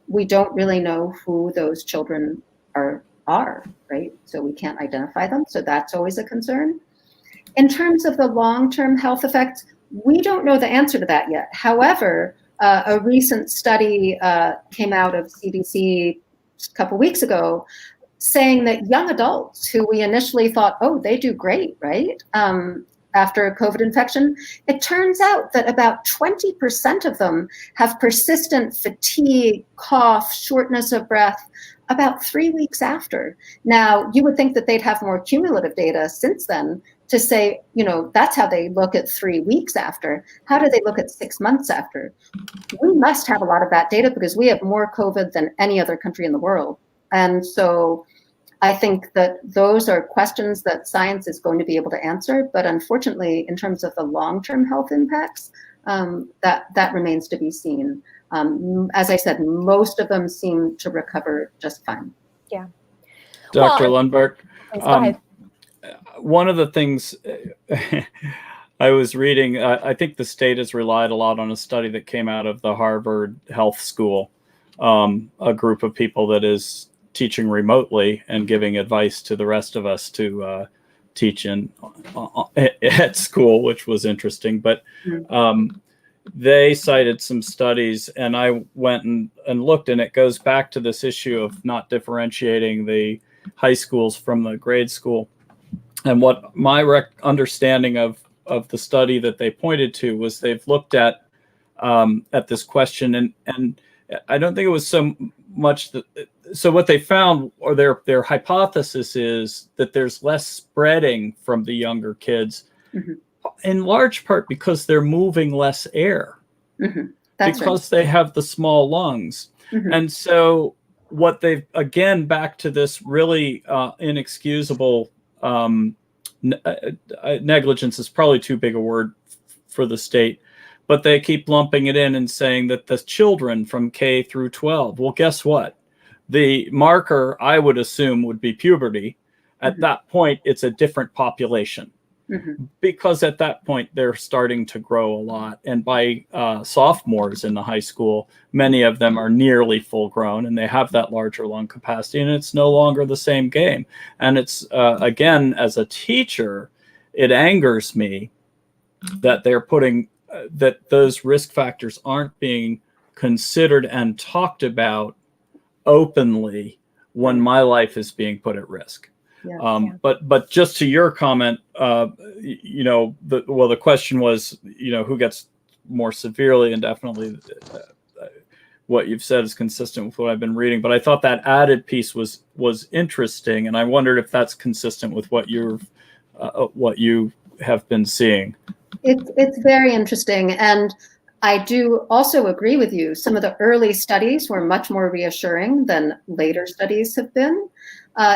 we don't really know who those children are, right? So we can't identify them. So that's always a concern. In terms of the long-term health effects, we don't know the answer to that yet. However, a recent study came out of CDC a couple weeks ago saying that young adults who we initially thought, they do great, right? After a COVID infection, it turns out that about 20% of them have persistent fatigue, cough, shortness of breath about 3 weeks after. Now, you would think that they'd have more cumulative data since then to say, that's how they look at 3 weeks after. How do they look at 6 months after? We must have a lot of that data, because we have more COVID than any other country in the world. And so I think that those are questions that science is going to be able to answer. But unfortunately, in terms of the long-term health impacts, that remains to be seen. As I said, most of them seem to recover just fine. Yeah. Dr. Lundberg. Go ahead. One of the things I was reading, I think the state has relied a lot on a study that came out of the Harvard Health School, a group of people that is teaching remotely and giving advice to the rest of us to teach at school, which was interesting. But they cited some studies, and I went and looked, and it goes back to this issue of not differentiating the high schools from the grade school. And what my understanding of the study that they pointed to was they've looked at this question, and I don't think it was so much that. So what they found, or their hypothesis, is that there's less spreading from the younger kids, in large part because they're moving less air, because they have the small lungs, and so what they've, again, back to this really inexcusable. Negligence is probably too big a word for the state, but they keep lumping it in and saying that the children from K through 12, well, guess what? The marker, I would assume, would be puberty. At that point, it's a different population, because at that point, they're starting to grow a lot. And by sophomores in the high school, many of them are nearly full grown, and they have that larger lung capacity, and it's no longer the same game. And it's, again, as a teacher, it angers me that they're putting that those risk factors aren't being considered and talked about openly when my life is being put at risk. But just to your comment, the question was, who gets more severely, and definitely what you've said is consistent with what I've been reading. But I thought that added piece was interesting, and I wondered if that's consistent with what you have been seeing. It's very interesting, and I do also agree with you. Some of the early studies were much more reassuring than later studies have been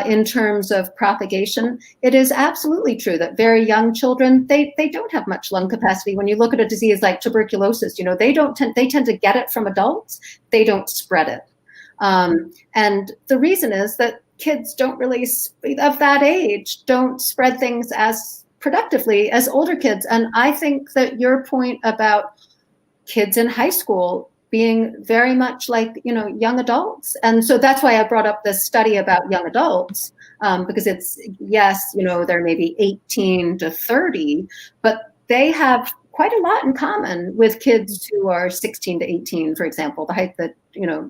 in terms of propagation. It is absolutely true that very young children, they don't have much lung capacity. When you look at a disease like tuberculosis, they tend to get it from adults. They don't spread it. And the reason is that kids don't really, of that age, don't spread things as productively as older kids. And I think that your point about kids in high school being very much like, young adults. And so that's why I brought up this study about young adults, because it's, yes, they're maybe 18 to 30, but they have quite a lot in common with kids who are 16 to 18, for example,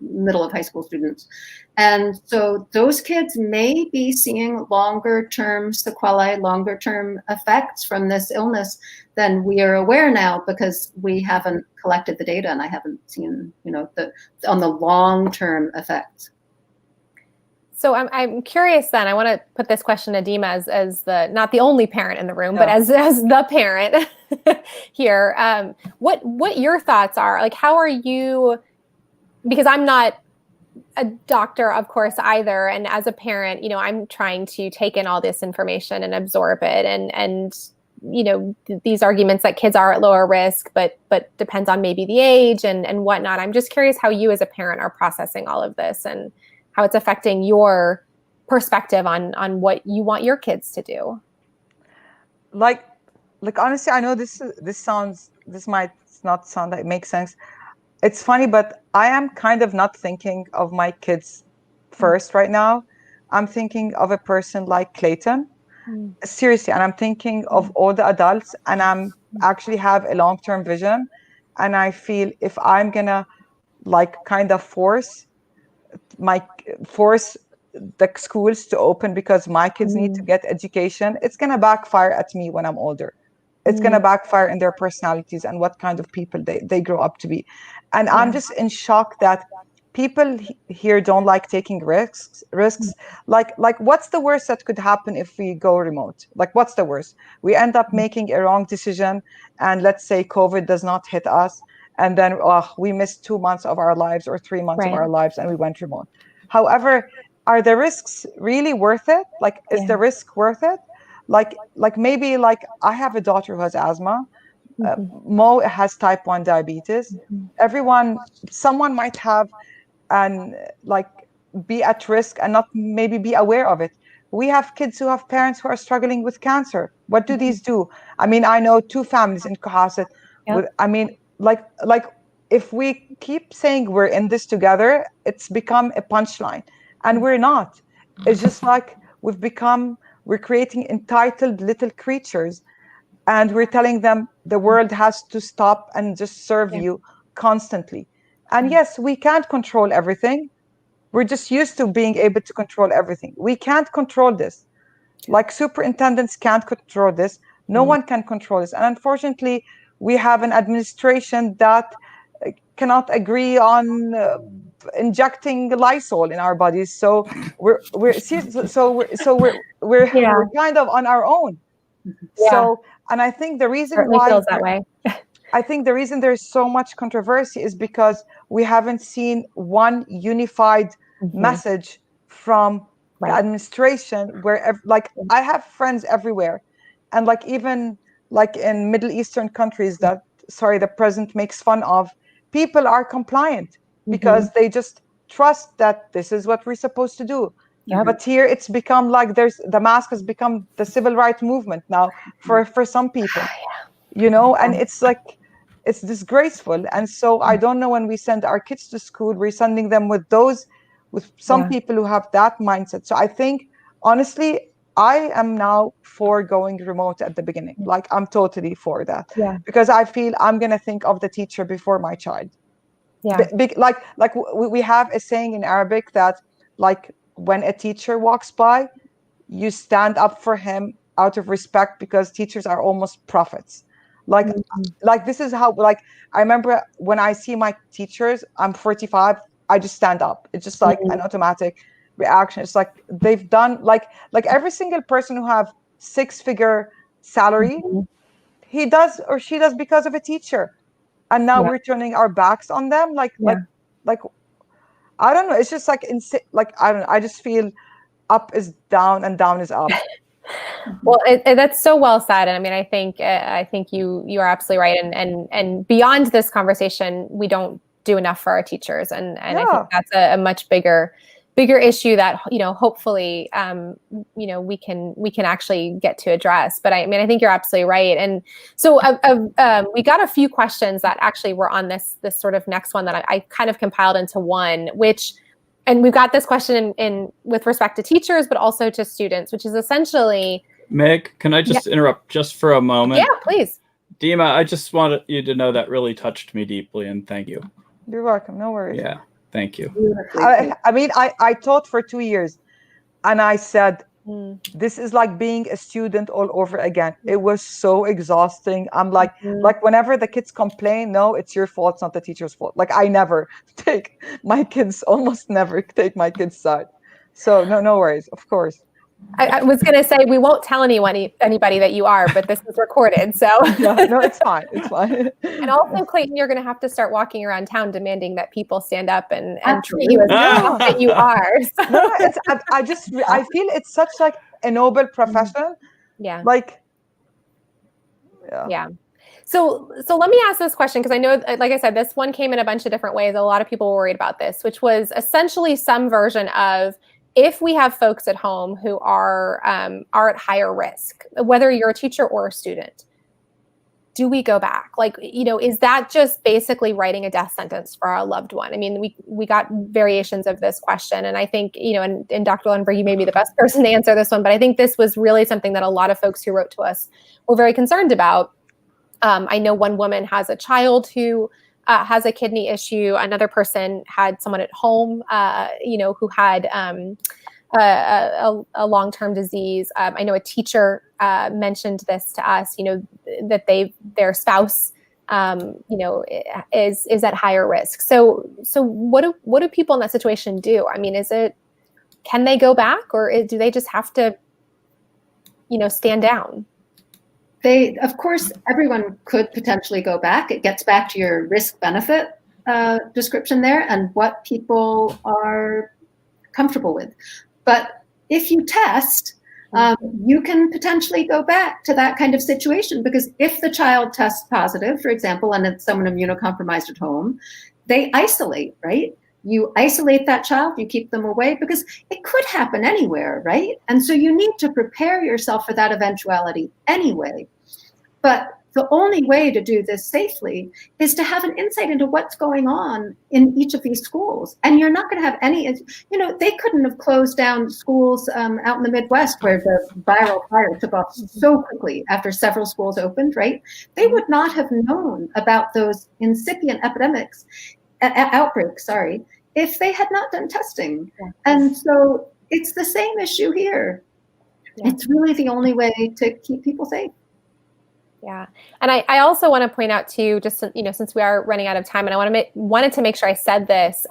middle of high school students. And so those kids may be seeing longer-term sequelae, longer-term effects from this illness than we are aware now, because we haven't collected the data and I haven't seen, on the long-term effects. So I'm curious then, I want to put this question to Dima as the, not the only parent in the room, but as the parent here, what your thoughts are, like, how are you, because I'm not a doctor, of course, either. And as a parent, I'm trying to take in all this information and absorb it. And these arguments that kids are at lower risk, but depends on maybe the age and whatnot. I'm just curious how you as a parent are processing all of this and how it's affecting your perspective on what you want your kids to do. Like honestly, I know this might not sound like it makes sense. It's funny, but I am kind of not thinking of my kids first right now. I'm thinking of a person like Clayton, seriously, and I'm thinking of all the adults, and I'm actually have a long-term vision, and I feel if I'm gonna kind of force the schools to open because my kids need to get education, it's gonna backfire at me when I'm older. It's going to backfire in their personalities and what kind of people they grow up to be. And I'm just in shock that people here don't like taking risks. Like what's the worst that could happen if we go remote? Like, what's the worst? We end up making a wrong decision, and let's say COVID does not hit us, and then we missed 2 months of our lives or 3 months of our lives, and we went remote. However, are the risks really worth it? Like, is the risk worth it? Like maybe I have a daughter who has asthma. Mo has type 1 diabetes. Someone might have and be at risk and not maybe be aware of it. We have kids who have parents who are struggling with cancer. What do these do? I mean, I know 2 families in Cohasset. If we keep saying we're in this together, it's become a punchline, and we're not. It's just like we're creating entitled little creatures, and we're telling them the world has to stop and just serve you constantly. And yes, we can't control everything. We're just used to being able to control everything. We can't control this. Like, superintendents can't control this. No one can control this. And unfortunately, we have an administration that cannot agree on injecting Lysol in our bodies. So we're kind of on our own. So, and I think the reason why feels that way. I think the reason there's so much controversy is because we haven't seen one unified message from the administration, where I have friends everywhere, and even in Middle Eastern countries that the president makes fun of, people are compliant because they just trust that this is what we're supposed to do. But here it's become the mask has become the civil rights movement now for some people, and it's disgraceful. And so I don't know, when we send our kids to school, we're sending them with some people who have that mindset. So I think, honestly, I am now for going remote at the beginning. Like, I'm totally for that. Yeah. Because I feel I'm going to think of the teacher before my child. Yeah. We have a saying in Arabic that, like, when a teacher walks by, you stand up for him out of respect, because teachers are almost prophets. Like, this is how, like, I remember when I see my teachers, I'm 45, I just stand up. It's just like an automatic reaction. It's like they've done, like every single person who have 6-figure salary, he does or she does because of a teacher. And now we're turning our backs on them. Like, I don't know. It's just like, I don't know. I just feel up is down and down is up. Well, that's so well said. And I mean, I think you are absolutely right. And beyond this conversation, we don't do enough for our teachers. And I think that's a much bigger issue that, hopefully, we can actually get to address. But I mean, I think you're absolutely right. And so we got a few questions that actually were on this sort of next one that I kind of compiled into one, and we've got this question in with respect to teachers, but also to students, which is essentially. Meg, can I just interrupt just for a moment? Yeah, please. Dima, I just wanted you to know that really touched me deeply, and thank you. You're welcome. No worries. Yeah, thank you. I mean, I taught for 2 years, and I said, this is like being a student all over again. It was so exhausting. I'm like whenever the kids complain, no, it's your fault, it's not the teacher's fault. Like, I never take my kids, almost never take my kids' side. So no worries, of course. I was going to say, we won't tell anybody that you are, but this is recorded. So no, it's fine. It's fine. And also, Clayton, you're going to have to start walking around town demanding that people stand up and treat you as that you are. So. No, I feel it's such like a noble profession. Yeah. Yeah. So let me ask this question, because I know, like I said, this one came in a bunch of different ways. A lot of people were worried about this, which was essentially some version of, if we have folks at home who are at higher risk, whether you're a teacher or a student, do we go back? Like, is that just basically writing a death sentence for our loved one? I mean, we got variations of this question, and I think, and Dr. Lundberg, you may be the best person to answer this one, but I think this was really something that a lot of folks who wrote to us were very concerned about. I know one woman has a child who has a kidney issue. Another person had someone at home, who had a long-term disease. I know a teacher mentioned this to us, that their spouse, is at higher risk. So what do people in that situation do? I mean, can they go back, or do they just have to, stand down? Of course, everyone could potentially go back. It gets back to your risk-benefit description there and what people are comfortable with. But if you test, you can potentially go back to that kind of situation, because if the child tests positive, for example, and it's someone immunocompromised at home, they isolate, right? You isolate that child, you keep them away, because it could happen anywhere, right? And so you need to prepare yourself for that eventuality anyway. But the only way to do this safely is to have an insight into what's going on in each of these schools. And you're not going to have any, they couldn't have closed down schools out in the Midwest where the viral fire took off so quickly after several schools opened, right? They would not have known about those incipient outbreaks, if they had not done testing. Yeah. And so it's the same issue here. Yeah. It's really the only way to keep people safe. Yeah. And I also want to point out too, just, since we are running out of time, and I wanted to make sure I said this,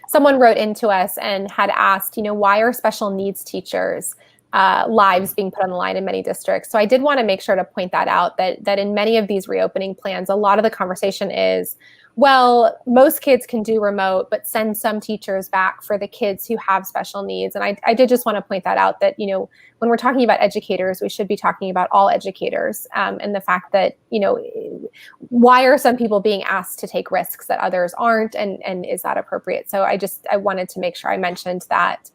someone wrote into us and had asked, why are special needs teachers lives being put on the line in many districts? So I did want to make sure to point that out, that in many of these reopening plans, a lot of the conversation is, well, most kids can do remote, but send some teachers back for the kids who have special needs. And I did just want to point that out, that, when we're talking about educators, we should be talking about all educators, and the fact that, why are some people being asked to take risks that others aren't, and is that appropriate? So I wanted to make sure I mentioned that.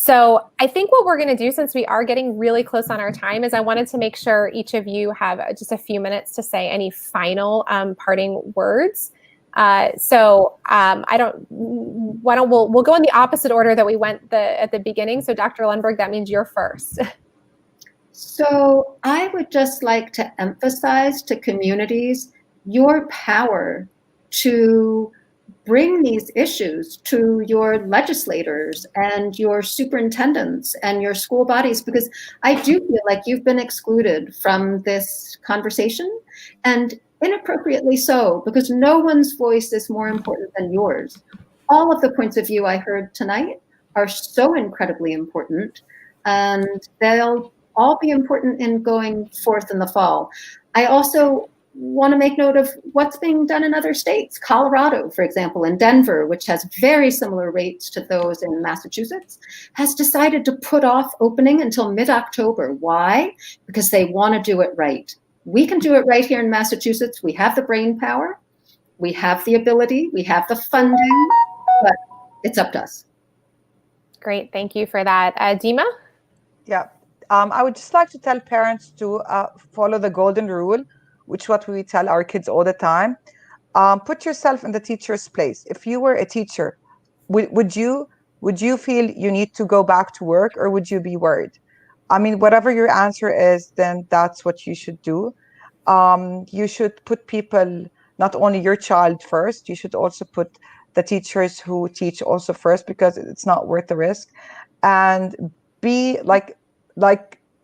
So I think what we're going to do, since we are getting really close on our time, is I wanted to make sure each of you have just a few minutes to say any final parting words. We'll go in the opposite order that we went at the beginning. So Dr. Lundberg, that means you're first. So I would just like to emphasize to communities your power to bring these issues to your legislators and your superintendents and your school bodies, because I do feel like you've been excluded from this conversation, and inappropriately so, because no one's voice is more important than yours. All of the points of view I heard tonight are so incredibly important, and they'll all be important in going forth in the fall. I also want to make note of what's being done in other states. Colorado, for example, in Denver, which has very similar rates to those in Massachusetts, has decided to put off opening until mid-October. Why? Because they want to do it right. We can do it right here in Massachusetts. We have the brain power, we have the ability, we have the funding, but it's up to us. Great, thank you for that. Dima? Yeah, I would just like to tell parents to follow the golden rule, which is what we tell our kids all the time. Put yourself in the teacher's place. If you were a teacher, would you feel you need to go back to work, or would you be worried? I mean, whatever your answer is, then that's what you should do. You should put people, not only your child first, you should also put the teachers who teach also first, because it's not worth the risk. And be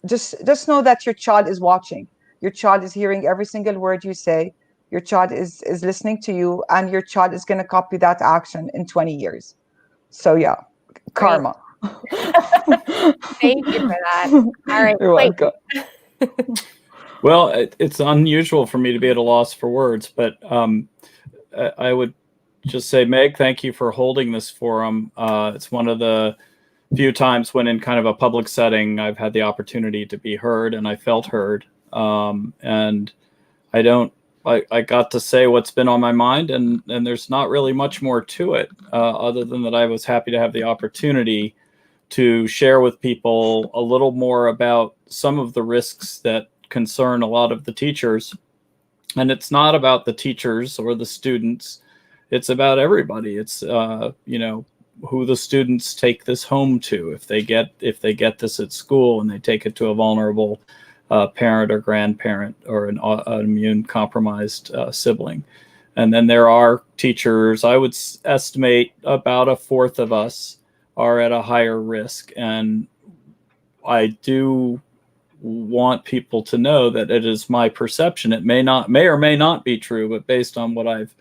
just know that your child is watching. Your child is hearing every single word you say. Your child is listening to you, and your child is going to copy that action in 20 years. So yeah, karma. Thank you for that. All right. You're welcome. Well, it's unusual for me to be at a loss for words, but I would just say, Meg, thank you for holding this forum. It's one of the few times when in kind of a public setting I've had the opportunity to be heard, and I felt heard. And I got to say what's been on my mind, and there's not really much more to it, other than that I was happy to have the opportunity to share with people a little more about some of the risks that concern a lot of the teachers. And it's not about the teachers or the students. It's about everybody. It's, who the students take this home to. If they get this at school and they take it to a vulnerable parent or grandparent or an immune compromised sibling. And then there are teachers, I would estimate about a fourth of us are at a higher risk. And I do want people to know that it is my perception. It may or may not be true, but based on what I've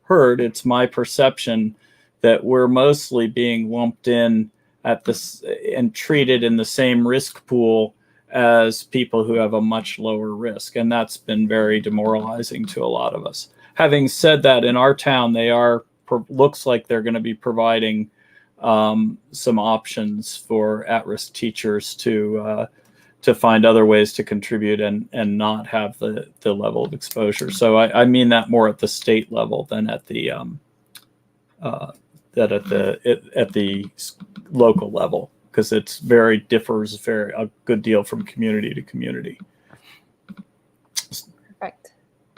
heard, it's my perception that we're mostly being lumped in at this and treated in the same risk pool as people who have a much lower risk. And that's been very demoralizing to a lot of us. Having said that, in our town, looks like they're going to be providing some options for at-risk teachers to find other ways to contribute and not have the level of exposure. So I mean that more at the state level than at the at the local level, because it differs a good deal from community to community. Perfect.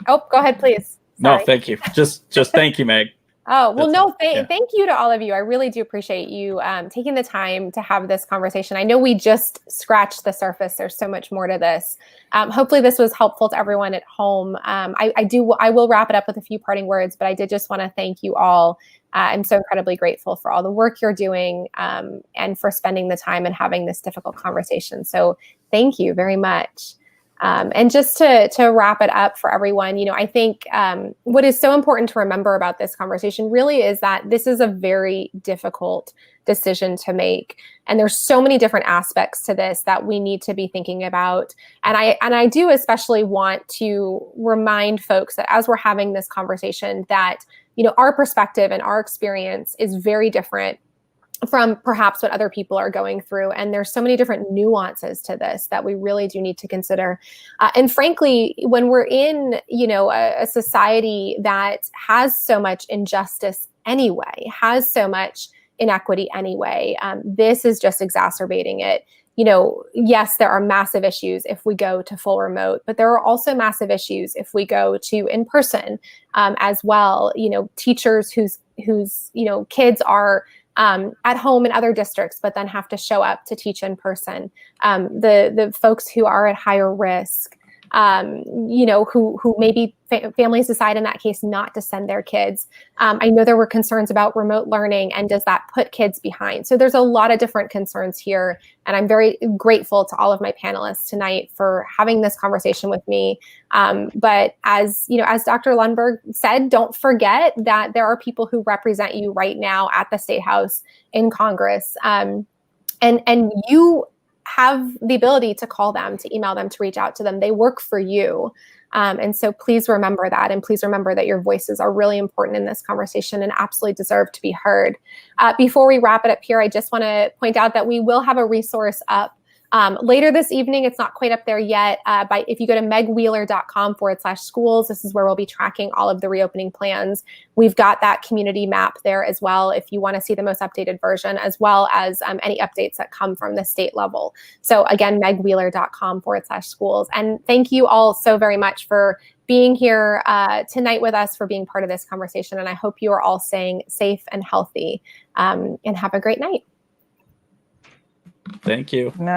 Oh, go ahead, please. Sorry. No, thank you. Just thank you, Meg. Oh, well, thank you to all of you. I really do appreciate you taking the time to have this conversation. I know we just scratched the surface. There's so much more to this. Hopefully this was helpful to everyone at home. I will wrap it up with a few parting words, but I did just want to thank you all. I'm so incredibly grateful for all the work you're doing and for spending the time and having this difficult conversation. So thank you very much. And just to wrap it up for everyone, I think what is so important to remember about this conversation really is that this is a very difficult decision to make. And there's so many different aspects to this that we need to be thinking about. And I do especially want to remind folks that as we're having this conversation that, our perspective and our experience is very different from perhaps what other people are going through. And there's so many different nuances to this that we really do need to consider. And frankly, when we're in, a society that has so much injustice anyway, has so much inequity anyway, this is just exacerbating it yes, there are massive issues if we go to full remote, but there are also massive issues if we go to in person as well. Teachers whose kids are at home in other districts, but then have to show up to teach in person. The folks who are at higher risk, who maybe families decide in that case not to send their kids. I know there were concerns about remote learning, and does that put kids behind? So there's a lot of different concerns here, and I'm very grateful to all of my panelists tonight for having this conversation with me. But as Dr. Lundberg said, don't forget that there are people who represent you right now at the State House, in Congress, and you have the ability to call them, to email them, to reach out to them. They work for you. And so please remember that. And please remember that your voices are really important in this conversation and absolutely deserve to be heard. Before we wrap it up here, I just want to point out that we will have a resource up later this evening. It's not quite up there yet. If you go to megwheeler.com/schools, this is where we'll be tracking all of the reopening plans. We've got that community map there as well, if you want to see the most updated version, as well as any updates that come from the state level. So again, megwheeler.com/schools. And thank you all so very much for being here tonight with us, for being part of this conversation. And I hope you are all staying safe and healthy, and have a great night. Thank you.